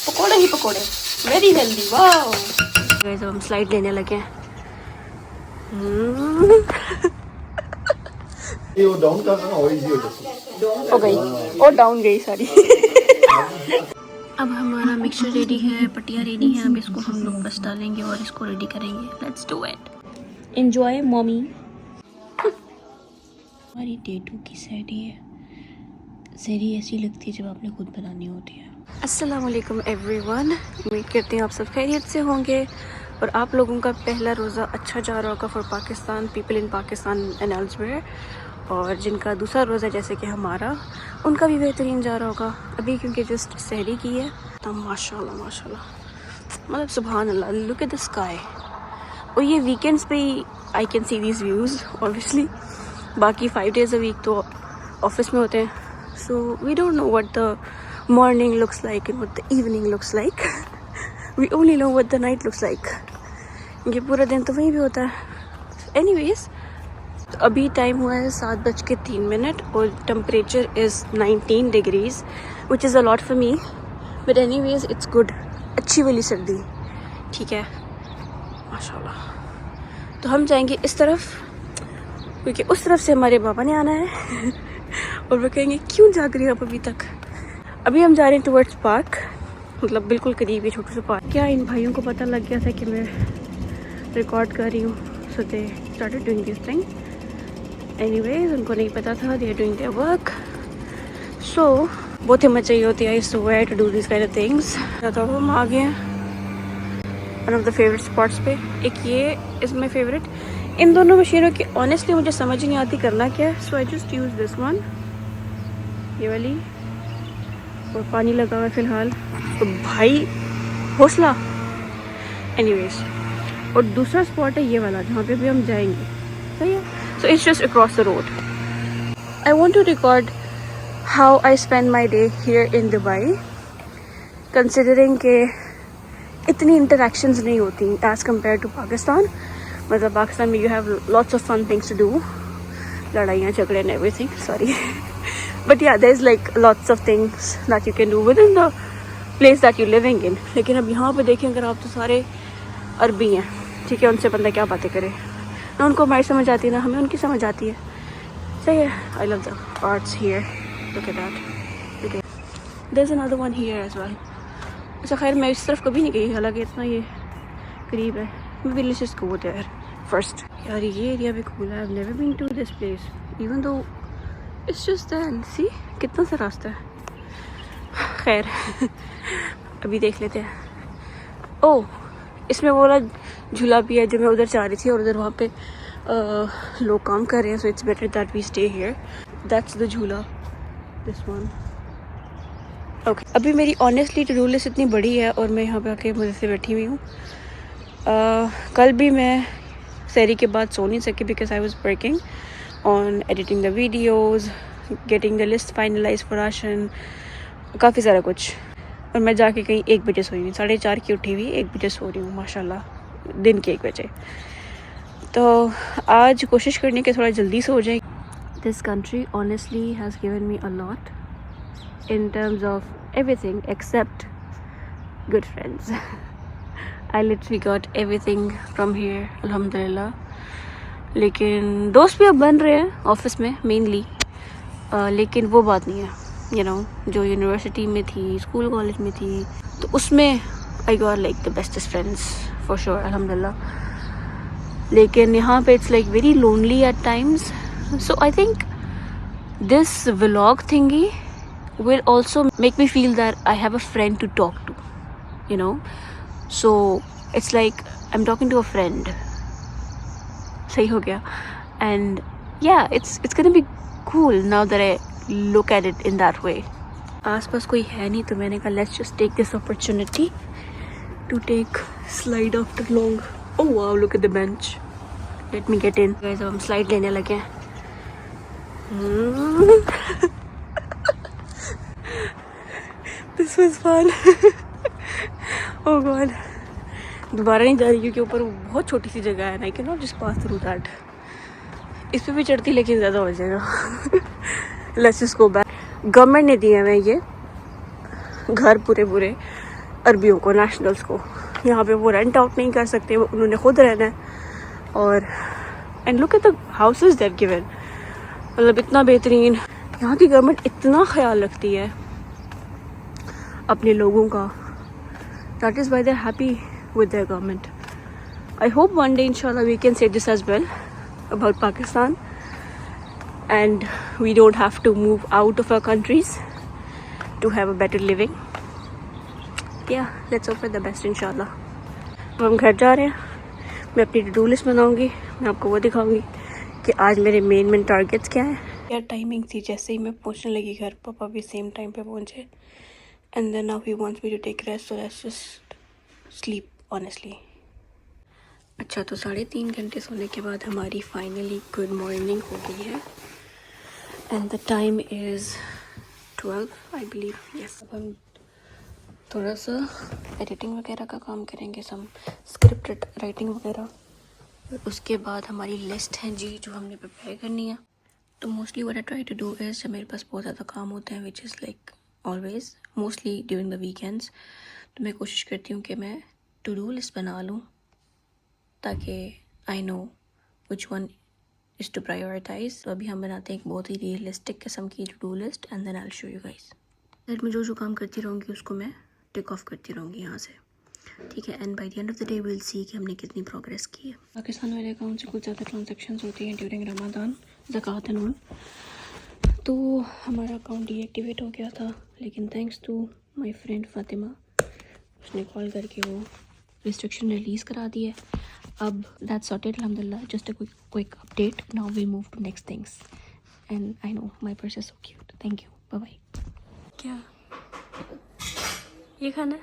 पकोड़े ही पकोड़े, very healthy. Wow guys, अब हम स्लाइड लेने लगे हैं। ये वो डाउन करना ना और इजी हो जाता हो गई और डाउन गई सारी। अब हमारा मिक्सचर रेडी है, पटिया रेडी है। अब इसको हम लोग बस डालेंगे और इसको रेडी करेंगे। Let's do it. Enjoy mommy. हमारी डे 2 की सहरी है। सहरी ऐसी लगती है जब आपने खुद बनानी होती है। अस्सलाम वालेकुम एवरीवन, उम्मीद करती हूँ आप सब खैरियत से होंगे और आप लोगों का पहला रोज़ा अच्छा जा रहा होगा for Pakistan, people in Pakistan and elsewhere. और जिनका दूसरा रोज़ा जैसे कि हमारा, उनका भी बेहतरीन जा रहा होगा। अभी क्योंकि जस्ट सहरी की है तो माशाल्लाह माशाल्लाह, मतलब सुभान अल्लाह, लुक एट द स्काई। और ये वीकेंड्स पे ही I can see these views obviously, बाकी 5 days अ वीक तो ऑफिस में होते हैं। So we don't know what the morning looks like and what the evening looks like. We only know what the night looks like. ये पूरा दिन तो वहीं भी होता है। Anyways, तो अभी टाइम हुआ है 7:03 और temperature is 19 degrees, which is a lot for me. But anyways, it's good. अच्छी वाली सर्दी, ठीक है, माशाल्लाह। तो हम जाएंगे इस तरफ क्योंकि उस तरफ से हमारे बाबा ने आना है। और वो कहेंगे क्यों जाग रही हो आप अभी तक। अभी हम जा रहे हैं टुवर्ड्स पार्क, मतलब बिल्कुल करीब ही छोटे से पार्क। क्या इन भाइयों को पता लग गया था कि मैं रिकॉर्ड कर रही हूँ, so they started doing this thing. Anyways, उनको नहीं पता था, they are doing their work. So बहुत हिम्मत चाहिए होती है, I swear to do this kind of things. तो हम आ गए हैं one of the favourite spots पे। एक ये इज़ माई फेवरेट। इन दोनों मशीनों की ऑनेस्टली मुझे समझ ही नहीं आती करना क्या है। So I just use this one, ये वाली, और पानी लगा हुआ है फिलहाल। तो भाई हौसला। एनीवेज, और दूसरा स्पॉट है ये वाला जहाँ पे भी हम जाएंगे, सही है। So it's just across the road. I want to record how I spend my day here in Dubai, considering के इतनी इंटरेक्शंस नहीं होती एज़ कम्पेयर टू पाकिस्तान। मतलब पाकिस्तान में you have lots of fun things to do, लड़ाइयाँ झगड़े and everything, sorry. But yeah, there's like lots of things that you can do within the place that you're living in. लेकिन अब यहाँ पे देखें अगर आप, तो सारे अरबी हैं, ठीक है। उनसे बंदा क्या बातें करे, ना उनको हमारी समझ आती है ना हमें उनकी समझ आती है, सही है। I love the arts here. Look at that. Look at. There's another one here as well. अच्छा खैर, मैं इस तरफ कभी नहीं गई, हालांकि इतना ये करीब है। Maybe let's just go there first. यार ये एरिया भी cool है। I've never been to this place, even though It's just there. See, कितना सा रास्ता है। खैर अभी देख लेते हैं। ओह, इसमें वो वाला झूला भी है जो मैं उधर जा रही थी, और उधर वहाँ पे लोग काम कर रहे हैं। So it's better that we stay here. That's the झूला, दिस वन। ओके, अभी मेरी ऑनेस्टली टू डू लिस्ट इतनी बड़ी है और मैं यहाँ पे आके मज़े से बैठी हुई हूँ। कल भी मैं सहरी के बाद सो नहीं सकी because I was working on editing the videos, getting the list finalized for Ashan, काफ़ी सारा कुछ। और मैं जाके कहीं 1 बजे सोई हुई, 4:30 की उठी हुई, 1 बजे सो रही हूँ माशाल्लाह, दिन के 1 बजे। तो आज कोशिश करनी कि थोड़ा जल्दी सो जाए। This country honestly has given me a lot in terms of everything except good friends. I literally got everything from here, alhamdulillah. लेकिन दोस्त भी अब बन रहे हैं ऑफिस में मेनली, लेकिन वो बात नहीं है, यू नो, जो यूनिवर्सिटी में थी, स्कूल कॉलेज में थी, तो उसमें I got like the bestest friends for sure, अल्हम्दुलिल्लाह। लेकिन यहाँ पे it's like very lonely at times. So I think this vlog thingy will also make me feel that I have a friend to talk to, you know. So it's like I am talking to a friend, सही हो गया। And yeah it's gonna be cool now that I look at it in that वे। आसपास कोई है नहीं तो मैंने कहा let's just take this opportunity to take slide after long. Oh wow, look at the bench, let me get in. Guys, हम slide लेने लगे हैं। This was fun. Oh god, दोबारा नहीं जा रही क्योंकि ऊपर बहुत छोटी सी जगह है, I can not just pass through that. इस पे भी चढ़ती लेकिन ज़्यादा हो जाएगा। Let's just go back. Government ने दिए हमें ये घर पूरे अरबियों को, नेशनल्स को। यहाँ पे वो रेंट आउट नहीं कर सकते, वो उन्होंने खुद रहना है। और and look at the houses they have given, मतलब इतना बेहतरीन। यहाँ की गवर्नमेंट इतना ख्याल रखती है अपने लोगों का। That is why they are happy with their government. I hope one day इंशाल्लाह we can say this as well about Pakistan and we don't have to move out of our countries to have a better living. Yeah, let's hope for the best inshallah. अब हम घर जा रहे हैं, मैं अपनी to do list बनाऊंगी, मैं आपको वो दिखाऊंगी कि आज मेरे मेन टारगेट्स क्या हैं। यार टाइमिंग थी, जैसे ही मैं पहुंचने लगी घर, पापा भी सेम टाइम पे पहुंचे and then now he wants me to take rest, so let's just sleep honestly. अच्छा, तो 3.5 घंटे सोने के बाद हमारी फाइनली गुड मॉर्निंग हो गई है and the time is 12 I believe. Yes, अब हम थोड़ा सा एडिटिंग वगैरह का काम करेंगे, सम स्क्रिप्ट राइटिंग वगैरह। उसके बाद हमारी लिस्ट है जी जो हमने प्रिपेयर करनी है। तो mostly what I try to do is, जब मेरे पास बहुत ज़्यादा काम होते हैं which is like always mostly during the weekends, तो मैं कोशिश करती हूँ कि मैं टू डू लिस्ट बना लूँ ताकि I know which one is to prioritize. तो अभी हम बनाते हैं एक बहुत ही रियलिस्टिक किस्म की to do list and then I will show you guys. फिर मैं जो काम करती रहूँगी उसको मैं टिक ऑफ करती रहूँगी यहाँ से, ठीक है। And by the end of the day will see कि हमने कितनी प्रोग्रेस की है। पाकिस्तान वाले अकाउंट से कुछ ज़्यादा ट्रांजेक्शन्स होती हैं ड्यूरिंग रमज़ान, ज़कात एंड ऑल, तो हमारा अकाउंट डीएक्टिवेट हो गया था, लेकिन thanks to my friend Fatima, उसने कॉल करके वो रिस्ट्रिक्शन रिलीज़ करा दी है। अब दैट्स सॉर्टेड अल्हम्दुलिल्लाह। Just a quick update, now we move to next things and I know my purse is so cute. Thank you, bye bye. क्या ये खाना है?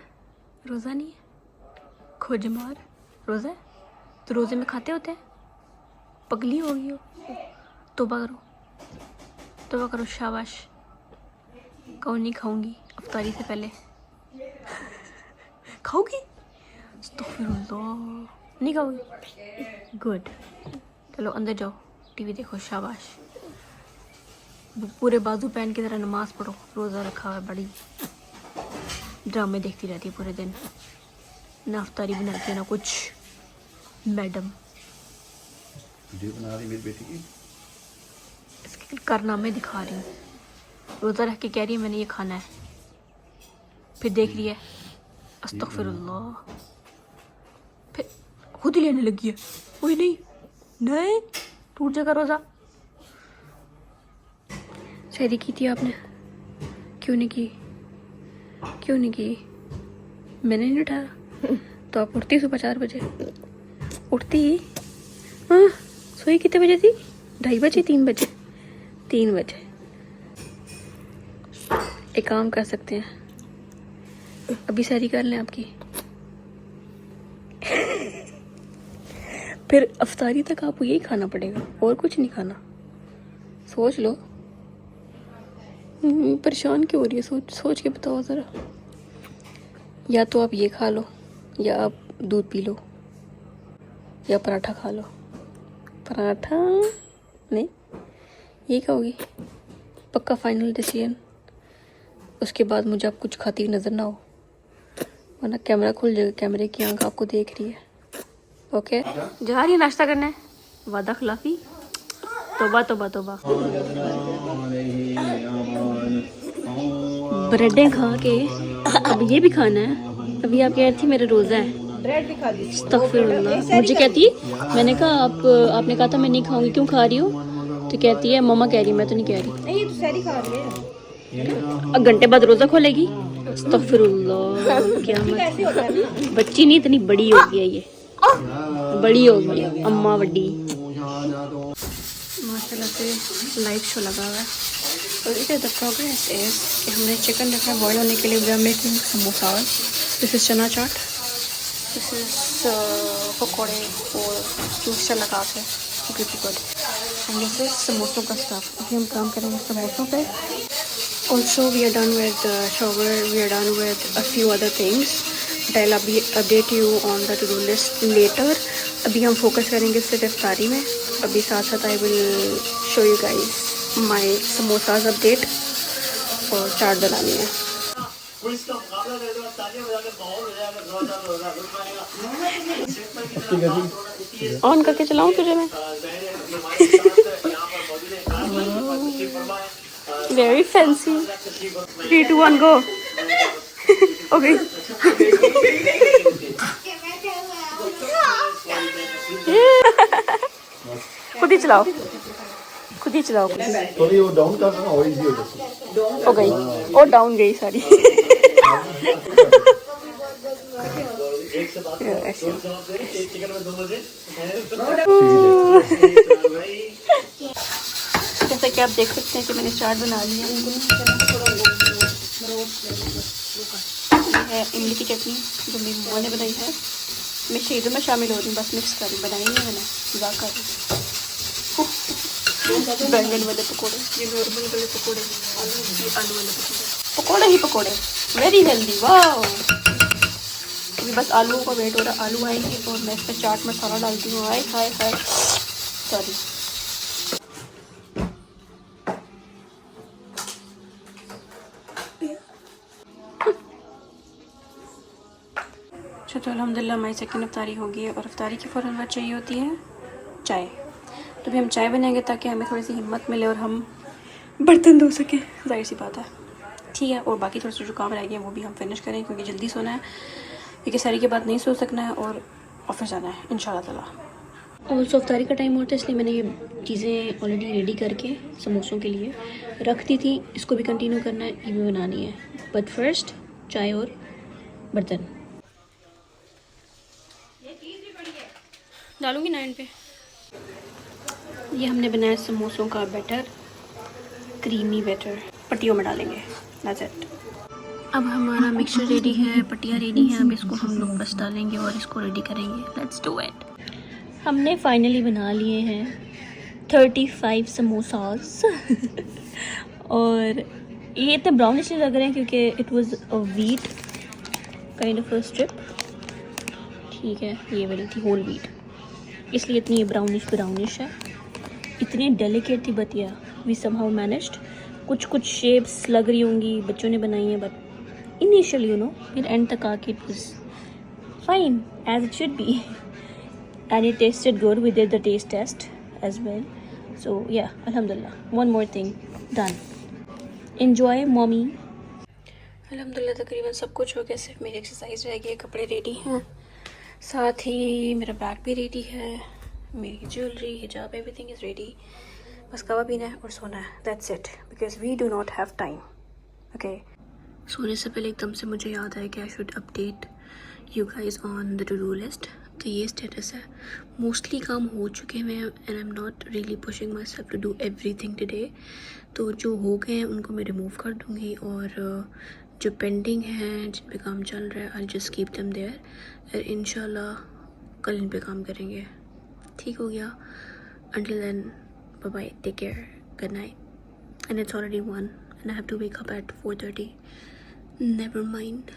रोज़ा नहीं है, खोजमार रोज़ा है तो रोज़े में खाते होते हैं? पगली हो गई हो, तौबा करो, तौबा करो, शाबाश। कौन नहीं खाऊंगी अफ्तारी से पहले? खाओगी? अस्तगफिरुल्लाह, नहीं खाओगी? गुड, चलो अंदर जाओ, टीवी देखो, शाबाश। पूरे बाजू पहन की तरह नमाज पढ़ो, रोज़ा रखा हुआ है, बड़ी ड्रामे देखती रहती है पूरे दिन, ना अफ्तारी बनाती है ना कुछ। मैडम वीडियो बना रही मेरी बेटी की, इसके कारनामे दिखा रही हूँ। रोज़ा रख के कह रही है मैंने ये खाना है, फिर देख रही है अस्तगफिरुल्लाह, फिर खुद ही लेने लगी है। वही नहीं नहीं, टूट जाएगा रोज़ा। शायरी की थी आपने, क्यों नहीं की? क्यों नहीं की? मैंने नहीं उठाया तो आप उठती सुबह 4 बजे? उठती? हाँ, सोई कितने बजे थी? 2:30 बजे, 3 बजे? 3 बजे। एक काम कर सकते हैं, अभी सैरी कर लें आपकी, फिर अफ्तारी तक आपको यही खाना पड़ेगा और कुछ नहीं खाना। सोच लो, परेशान क्यों हो रही है? सोच के बताओ ज़रा। या तो आप ये खा लो, या आप दूध पी लो, या पराठा खा लो। पराठा नहीं, ये खाओगी? पक्का फाइनल डिसीजन? उसके बाद मुझे आप कुछ खाती हुई नज़र ना हो, वरना कैमरा खुल जाएगा, कैमरे की आंख आपको देख रही है। ओके, जा रही है नाश्ता करने? वादा खिलाफी, तौबा तौबा तौबा। ब्रेडें खा के अब ये भी खाना है? अभी आप कह रही थी मेरा रोज़ा है। ब्रेड भी खा दी। अस्तगफिरुल्लाह, मुझे कहती है, मैंने कहा आपने कहा था मैं नहीं खाऊंगी, क्यों खा रही हो? तो कहती है मम्मा कह रही, मैं तो नहीं कह रही। नहीं, तो सैरी खा रही है। अब घंटे बाद रोज़ा खोलेगी? अस्तगफिरुल्लाह, क्या मत, बच्ची नहीं इतनी बड़ी हो गई है, ये बड़ी हो गई है, अम्मा बड़ी। माशाल्लाह से लाइव शो लगा हुआ है। और इधर द प्रोग्रेस इज कि हमने चिकन रखा है बॉयल होने के लिए। We are making samosa. This is chana chaat, this is पकौड़े और जूस चना का है, good good. And this is समोसों का स्टफ। अभी हम काम करेंगे समोसों पे। Also we are done with shower, we are done with a few other things but I'll update you on the to do list later. अभी हम फोकस करेंगे सिर्फ इफ्तारी में। अभी साथ साथ आई will show you guys my samosas update और चाट बनानी है। ऑन करके चलाऊं तुझे मैं? Very fancy. 3 2 1 गो। हो गई। खुद ही चलाओ, खुद ही चलाओ। थोड़ी वो डाउन कर देना और इजी हो जाएगा। हो गई और डाउन गई सारी। जैसा कि आप देख सकते हैं कि मैंने चाट बना लिया है। ये है इमली की चटनी जो मेरी मम्मा ने बनाई है। मैं शीरों में शामिल हो रही हूँ, बस मिक्स कर रही, बनाई नहीं है मैंने, मजाक कर रही। बैंगन वाले पकौड़े, ये नॉर्मल वाले पकौड़े, आलू वाले पकौड़े, पकौड़े ही पकौड़े, वेरी हेल्दी। वाह, अभी बस आलूओं का वेट हो रहा है, आलू आएंगे और मैं इसमें चाट मसाला डालती हूँ। हाय हाय हाय, सॉरी। तो अल्हम्दुलिल्लाह हमारी सेकंड अफ्तारी हो गई है और अफ्तारी की फ़ौरन बाद चाहिए होती है चाय। तो भी हम चाय बनाएंगे ताकि हमें थोड़ी सी हिम्मत मिले और हम बर्तन धो सकें, जाहिर सी बात है। ठीक है, और बाकी थोड़े से जो काम रह गए हैं वो भी हम फिनिश करें क्योंकि जल्दी सोना है, क्योंकि सारी के बाद नहीं सो सकना है और ऑफिस जाना है इंशाल्लाह ताला। और सो अफ्तारी का टाइम होता है, इसलिए मैंने ये चीज़ें ऑलरेडी रेडी करके समोसों के लिए रख दी थी। इसको भी कंटिन्यू करना है, ये भी बनानी है, बट फर्स्ट चाय और बर्तन डालूंगी 9 पे। ये हमने बनाया समोसों का बैटर, क्रीमी बैटर, पट्टियों में डालेंगे, दैट्स इट। अब हमारा मिक्सचर रेडी है, पट्टियाँ रेडी हैं, अब इसको हम लोग बस डालेंगे और इसको रेडी करेंगे। Let's do it. हमने फाइनली बना लिए हैं 35 समोसास और ये इतने ब्राउनिश नहीं लग रहे हैं क्योंकि it was a wheat kind of a strip. ठीक है, ये वाली थी होल व्हीट, इसलिए इतनी ब्राउनिश है। इतनी डेलिकेट थी बतिया, वी समहाउ मैनेज्ड। कुछ शेप्स लग रही होंगी बच्चों ने बनाई हैं, बट इनिशियल यू नो, फिर एंड तक आके it was fine as it should be and it tasted good. We did the taste test as well, so yeah अल्हम्दुलिल्लाह। One more thing done, enjoy mommy. अल्हम्दुलिल्लाह तकरीबन सब कुछ हो गया, सिर्फ मेरी एक्सरसाइज रह गई, कपड़े रेडी हैं, साथ ही मेरा बैग भी रेडी है, मेरी ज्वेलरी, हिजाब, एवरीथिंग इज़ रेडी। बस कवा पीना है और सोना है, that's it, because we do not have time. Okay, सोने से पहले एकदम से मुझे याद आया कि I should update you guys on the to do list. तो ये स्टेटस है, मोस्टली काम हो चुके हैं and I am not really pushing myself to do everything today. तो जो हो गए हैं उनको मैं रिमूव कर दूँगी और जो पेंडिंग हैं, जिन पे काम चल रहा है, I just keep them there. इंशाल्लाह कल इन पे काम करेंगे। ठीक हो गया? Until then, bye bye, take care, good night. And it's already 1 and I have to wake up at 4:30. Never mind.